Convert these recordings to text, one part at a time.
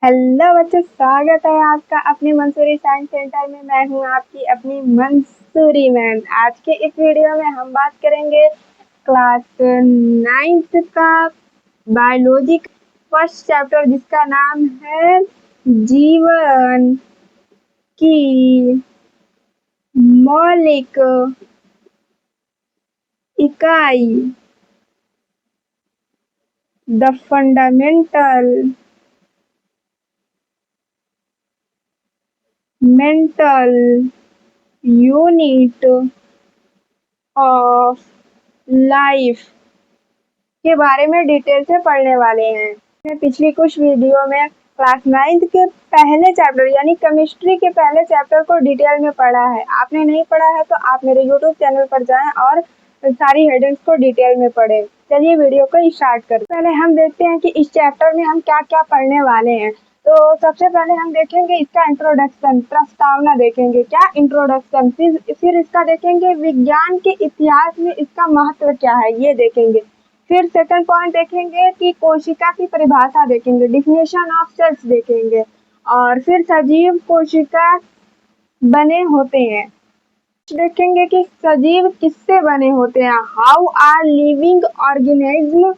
Hello बच्चों, स्वागत है आपका अपने मंसूरी साइंस सेंटर में। मैं हूं आपकी अपनी मंसूरी मैम। आज के इस वीडियो में हम बात करेंगे क्लास 9th का बायोलॉजी फर्स्ट चैप्टर, जिसका नाम है जीवन की मौलिक इकाई, the fundamental mental unit of life के बारे में डिटेल से पढ़ने वाले हैं। मैं पिछली कुछ वीडियो में क्लास 9th के पहले चैप्टर यानी केमिस्ट्री के पहले चैप्टर को डिटेल में पढ़ा है। आपने नहीं पढ़ा है तो आप मेरे यूट्यूब चैनल पर जाएं और सारी हेडिंग्स को डिटेल में पढ़ें। चलिए वीडियो को स्टार्ट करते हैं। पहले हम देखते हैं कि इस चैप्टर में हम क्या क्या पढ़ने वाले हैं। तो सबसे पहले हम देखेंगे इसका इंट्रोडक्शन, प्रस्तावना देखेंगे, क्या इंट्रोडक्शन। फिर इसका देखेंगे विज्ञान के इतिहास में इसका महत्व क्या है, ये देखेंगे। फिर सेकंड पॉइंट देखेंगे कि कोशिका की परिभाषा देखेंगे, डिफिनेशन ऑफ सेल्स देखेंगे। और फिर सजीव कोशिका बने होते हैं, देखेंगे कि सजीव किससे बने होते हैं, how are living organism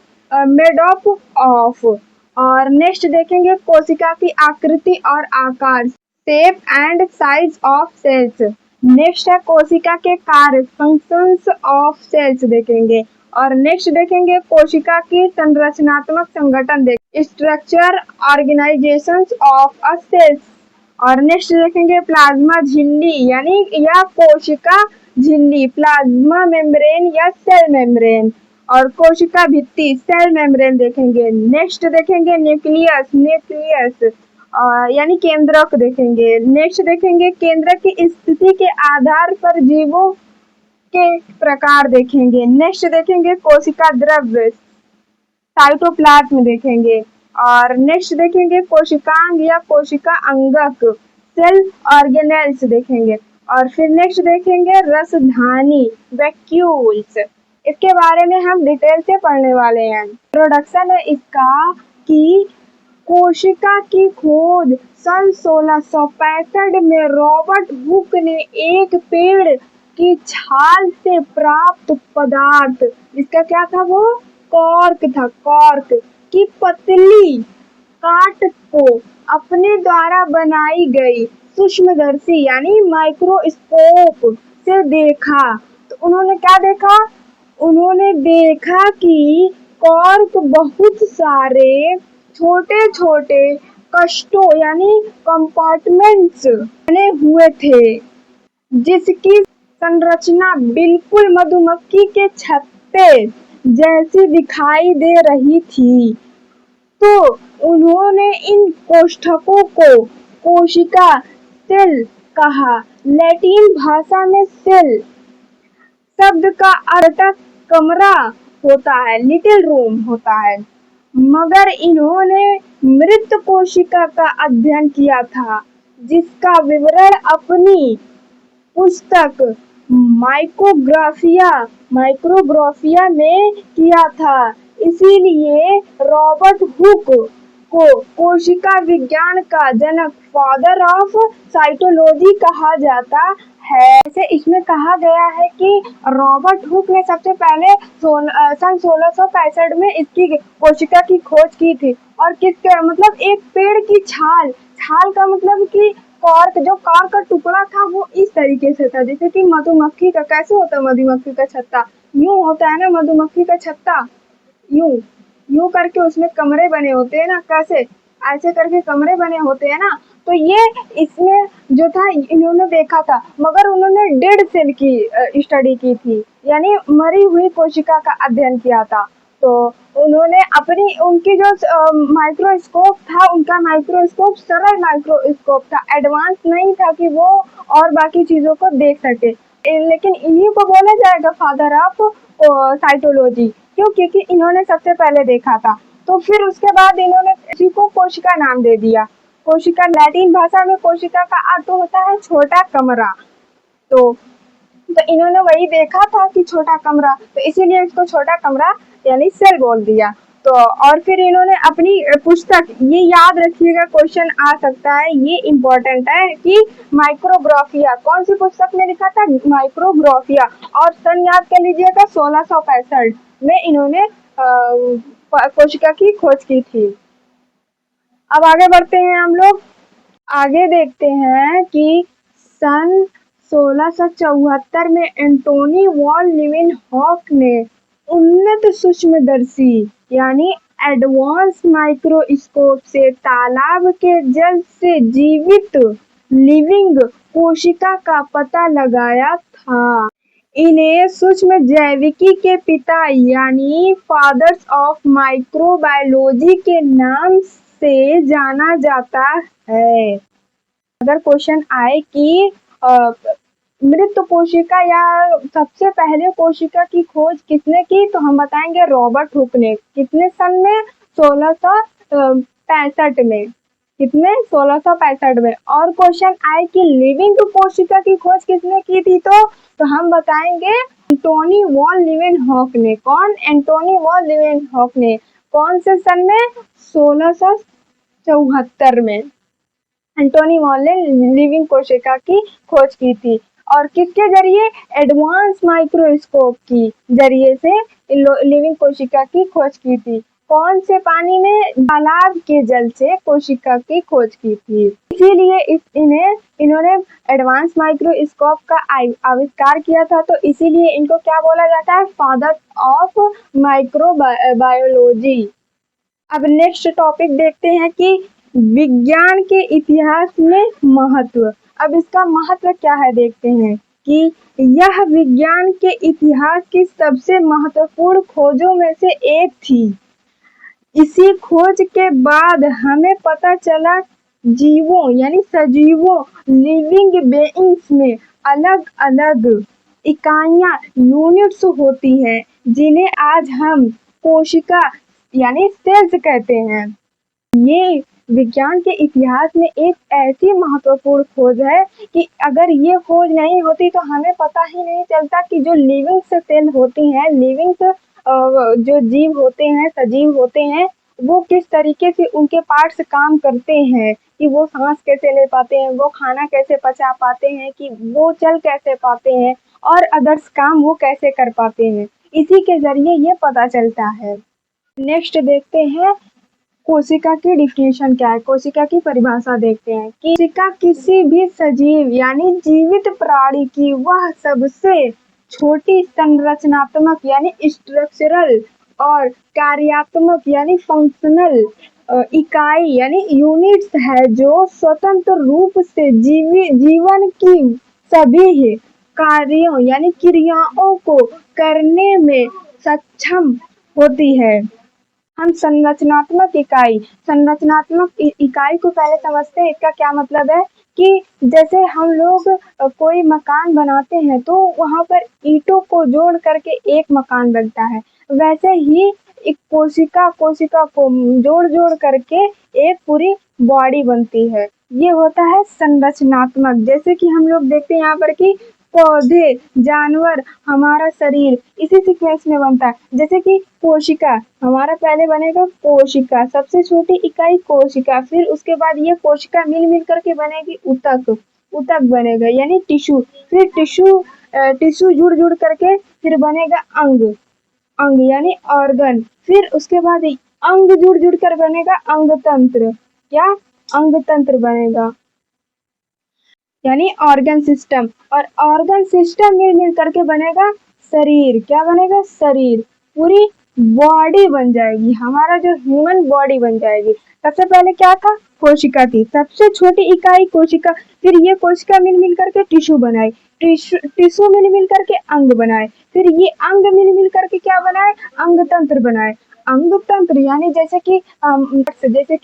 made of. और नेक्स्ट देखेंगे कोशिका की आकृति और आकार, shape and size of cells. Next है कोशिका के कार्य, फंक्शंस ऑफ सेल्स देखेंगे। और नेक्स्ट देखेंगे कोशिका की संरचनात्मक संगठन, structure organisations of a cells. और नेक्स्ट देखेंगे प्लाज्मा झिल्ली यानी या कोशिका झिल्ली, प्लाज्मा मेम्ब्रेन या सेल मेम्ब्रेन। और कोशिका भित्ति, सेल मेम्ब्रेन देखेंगे। नेक्स्ट देखेंगे न्यूक्लियस यानी केंद्रक देखेंगे। नेक्स्ट देखेंगे केंद्रक की स्थिति के आधार पर जीवों के प्रकार देखेंगे। नेक्स्ट देखेंगे कोशिका द्रव्य, साइटोप्लाज्म देखेंगे। और नेक्स्ट देखेंगे कोशिकांग या कोशिका अंगक, सेल ऑर्गेनेल्स देखेंगे। और फिर नेक्स्ट देखेंगे रसधानी, वैक्यूल्स। इसके बारे में हम डिटेल से पढ़ने वाले हैं। इंट्रोडक्शन है इसका कि कोशिका की खोज सन 1665 में रॉबर्ट हुक ने एक पेड़ की छाल से प्राप्त पदार्थ, जिसका क्या था, वो कॉर्क था, कॉर्क की पतली काट को अपने द्वारा बनाई गई सूक्ष्मदर्शी यानी माइक्रोस्कोप से देखा। तो उन्होंने क्या देखा, उन्होंने देखा कि कॉर्क बहुत सारे छोटे छोटे कष्टों यानी कंपार्टमेंट्स बने हुए थे, जिसकी संरचना बिल्कुल मधुमक्खी के छत्ते जैसी दिखाई दे रही थी। तो उन्होंने इन कोष्ठकों को कोशिका सेल कहा। लैटिन भाषा में सेल शब्द का अर्थ कमरा होता है, लिटिल रूम होता है। मगर इन्होंने मृत कोशिका का अध्ययन किया था, जिसका विवरण अपनी पुस्तक माइक्रोग्राफिया में किया था। इसीलिए रॉबर्ट हुक को कोशिका विज्ञान का जनक, फादर ऑफ साइटोलॉजी कहा जाता है। जैसे इसमें कहा गया है कि रॉबर्ट हुक ने सबसे पहले सन 1665 में इसकी कोशिका की खोज की थी। और किस मतलब एक पेड़ की छाल, छाल का मतलब कि कॉर्क, जो कॉर्क का टुकड़ा था वो इस तरीके से था जैसे कि मधुमक्खी का, कैसे होता है मधुमक्खी का छत्ता, यूं होता है ना मधुमक्खी का छत्ता, यूं यूं करके उसमें कमरे बने होते हैं ना, कैसे ऐसे करके कमरे बने होते हैं ना। तो ये इसमें जो था इन्होंने देखा था, मगर उन्होंने डेड सेल की स्टडी की थी यानी मरी हुई कोशिका का अध्ययन किया था। तो उन्होंने अपनी उनकी जो माइक्रोस्कोप था, उनका माइक्रोस्कोप सरल माइक्रोस्कोप था, एडवांस नहीं था कि वो और बाकी चीजों को देख सके। लेकिन इन्हीं को बोला जाएगा फादर ऑफ साइटोलॉजी, क्यों, क्योंकि इन्होंने सबसे पहले देखा था। तो फिर उसके बाद इन्होंने इसी को कोशिका नाम दे दिया। कोशिका लैटिन भाषा में कोशिका का अर्थ होता है छोटा कमरा। तो इन्होंने वही देखा था कि छोटा कमरा, तो इसीलिए इसको छोटा कमरा यानी सेल बोल दिया। तो और फिर इन्होंने अपनी पुस्तक, ये याद रखिएगा क्वेश्चन आ सकता है, ये इम्पोर्टेंट है कि माइक्रोग्राफिया, कौन सी पुस्तक में लिखा था? माइक्रोग्राफिया। और सन याद कर लीजिएगा 1665 में इन्होंने कोशिका की खोज की थी। अब आगे बढ़ते हैं हम लोग, आगे देखते हैं कि सन 1674 में एंटोनी वॉन लीवेनहॉक ने उन्नत सूक्ष्मदर्शी यानी एडवांस माइक्रोस्कोप से तालाब के जल से जीवित लिविंग कोशिका का पता लगाया था। इन्हें सूक्ष्म जैविकी के पिता यानी फादर्स ऑफ माइक्रोबायोलॉजी के नाम से जाना जाता है। अगर क्वेश्चन आए कि मृत कोशिका या सबसे पहले कोशिका की खोज किसने की, तो हम बताएंगे रॉबर्ट हुक ने। कितने सन में? 1665 में। कितने? 1665 में। और क्वेश्चन आए कि लिविंग कोशिका की खोज किसने की थी, तो हम बताएंगे एंटोनी वॉन लीवेनहॉक ने। कौन? एंटोनी वॉन लीवेनहॉक ने। कौन से सन में? 1674 में एंटोनी वॉन ने लिविंग कोशिका की खोज की थी। और किसके जरिए? एडवांस माइक्रोस्कोप की जरिए से लिविंग कोशिका की खोज की थी। कौन से पानी में? तालाब के जल से कोशिका की खोज की थी। इसीलिए इन्होंने एडवांस माइक्रोस्कोप का आविष्कार किया था, तो इसीलिए इनको क्या बोला जाता है? Father of microbiology. अब नेक्स्ट टॉपिक देखते हैं कि विज्ञान के इतिहास में महत्व। अब इसका महत्व क्या है देखते हैं कि यह विज्ञान के इतिहास की सबसे महत्वपूर्ण खोजों में से एक थी। इसी खोज के बाद हमें पता चला जीवों यानी सजीवों लिविंग बेइंग्स में अलग अलग इकाइयां यूनिट्स होती हैं, जिन्हें आज हम कोशिका यानी सेल्स कहते हैं। ये विज्ञान के इतिहास में एक ऐसी महत्वपूर्ण खोज है कि अगर ये खोज नहीं होती तो हमें पता ही नहीं चलता कि जो लिविंग सेल होती हैं, लिविंग जो जीव होते हैं, सजीव होते हैं, वो किस तरीके से उनके पार्ट्स काम करते हैं, कि वो सांस कैसे ले पाते हैं, वो खाना कैसे पचा पाते हैं, कि वो चल कैसे पाते हैं, और अदर्स काम वो कैसे कर पाते हैं। इसी के जरिए ये पता चलता है। नेक्स्ट देखते हैं कोशिका की डिफिनेशन क्या है। कोशिका की परिभाषा देखते हैं कि कोशिका किसी भी सजीव यानी जीवित प्राणी की वह सबसे छोटी संरचनात्मक यानी स्ट्रक्चरल और कार्यात्मक यानी फंक्शनल इकाई यानी यूनिट्स है, जो स्वतंत्र रूप से जीवन की सभी कार्यों यानी क्रियाओं को करने में सक्षम होती है। हम संरचनात्मक इकाई को पहले समझते हैं। इसका क्या मतलब है कि जैसे हम लोग कोई मकान बनाते हैं तो वहां पर ईंटों को जोड़ करके एक मकान बनता है, वैसे ही एक कोशिका को जोड़ करके एक पूरी बॉडी बनती है। ये होता है संरचनात्मक। जैसे कि हम लोग देखते हैं यहाँ पर कि पौधे, जानवर, हमारा शरीर इसी सीक्वेंस में बनता है। जैसे कि कोशिका, हमारा पहले बनेगा कोशिका, सबसे छोटी इकाई कोशिका, फिर उसके बाद ये कोशिका मिल करके बनेगी ऊतक बनेगा यानी टिश्यू, फिर टिश्यू जुड़ करके फिर बनेगा अंग यानी ऑर्गन, फिर उसके बाद अंग जुड़ कर बनेगा अंग तंत्र। क्या? अंग तंत्र बनेगा यानी ऑर्गन सिस्टम, और ऑर्गन सिस्टम मिल करके बनेगा शरीर। क्या बनेगा? शरीर। पूरी बॉडी बन जाएगी, हमारा जो ह्यूमन बॉडी बन जाएगी। सबसे पहले क्या था? कोशिका थी, सबसे छोटी इकाई कोशिका, फिर ये कोशिका मिल करके टिश्यू बनाई, टिश्यू मिल करके अंग बनाए, फिर ये अंग मिल करके क्या बनाए? अंग तंत्र बनाए। अंग तंत्र यानी जैसे कि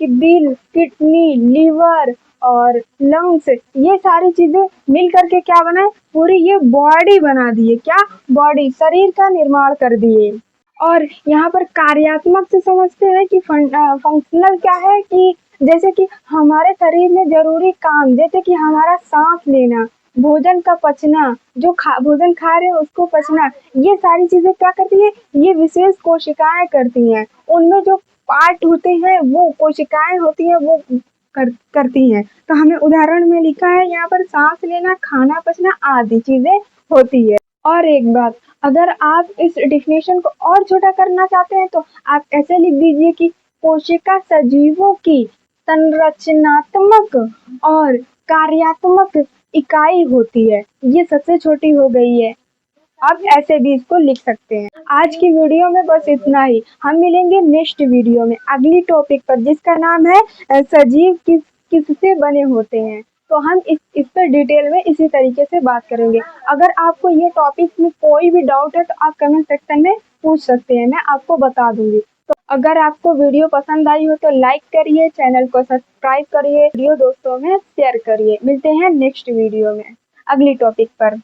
दिल, किडनी, लीवर और लंग्स, ये सारी चीजें मिल करके क्या बनाए? पूरी ये बॉडी बना दिए। क्या? बॉडी, शरीर का निर्माण कर दिए। और यहाँ पर कार्यात्मक से समझते हैं कि फंक्शनल क्या है कि जैसे कि हमारे शरीर में जरूरी काम, जैसे कि हमारा सांस लेना, भोजन का पचना, जो भोजन खा रहे हैं उसको पचना, ये सारी चीजें क्या करती है, ये विशेष कोशिकाएं करती हैं। उनमें जो पार्ट होते हैं वो कोशिकाएं होती हैं वो करती हैं। तो हमें उदाहरण में लिखा है यहाँ पर सांस लेना, खाना पचना आदि चीजें होती है। और एक बात, अगर आप इस डेफिनेशन को और छोटा करना चाहते हैं तो आप ऐसे लिख दीजिए कि कोशिका सजीवों की संरचनात्मक और कार्यात्मक इकाई होती है। ये सबसे छोटी हो गई है। आप ऐसे भी इसको लिख सकते हैं। आज की वीडियो में बस इतना ही। हम मिलेंगे नेक्स्ट वीडियो में अगली टॉपिक पर, जिसका नाम है सजीव किससे बने होते हैं। तो हम इस पर डिटेल में इसी तरीके से बात करेंगे। अगर आपको ये टॉपिक में कोई भी डाउट है तो आप कमेंट सेक्शन में पूछ सकते हैं, मैं आपको बता दूंगी। तो अगर आपको वीडियो पसंद आई हो तो लाइक करिए, चैनल को सब्सक्राइब करिए, वीडियो दोस्तों में शेयर करिए। मिलते हैं नेक्स्ट वीडियो में अगली टॉपिक पर।